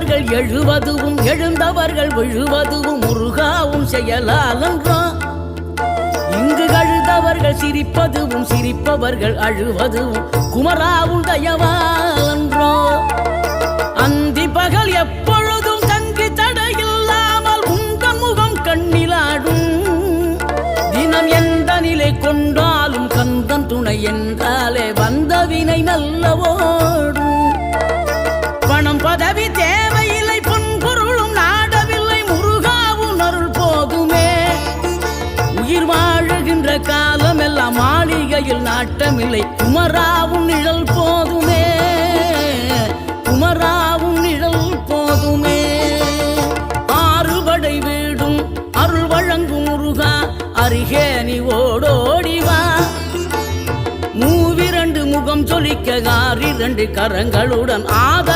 விழுந்தவர்கள் எழுவதுவும் எழுந்தவர்கள் விழுவதுவும் முருகாவும் செயலாலன்றோ இங்கு அழுதவர்கள் சிரிப்பதுவும் சிரிப்பவர்கள் அழுவதுவும் குமராவும் தயவாலன்றோ அந்தி பகல் எப்பொழுதும் தங்கி தடையில்லாமல் உங்கள் முகம் கண்ணிலாடும் தினம் எந்த நிலை கொண்டாலும் கந்தன் துணை என்றாலே வந்த வினை நல்லவோடும் பணம் பதவி தேவையில்லை பொன்பொருளும் நாடவில்லை முருகாவும் அருள் போதுமே உயிர் வாழுகின்ற காலம் எல்லாம் மாளிகையில் நாட்டமில்லை குமராவும் நிழல் போதுமே குமராவும் நிழல் போதுமே ஆறுபடை வீடும் அருள் வழங்கும் முருகா அருகே நீ ஓடோடிவா மூவிரண்டு முகம் சொலிக்க 6 கரங்களுடன் ஆதர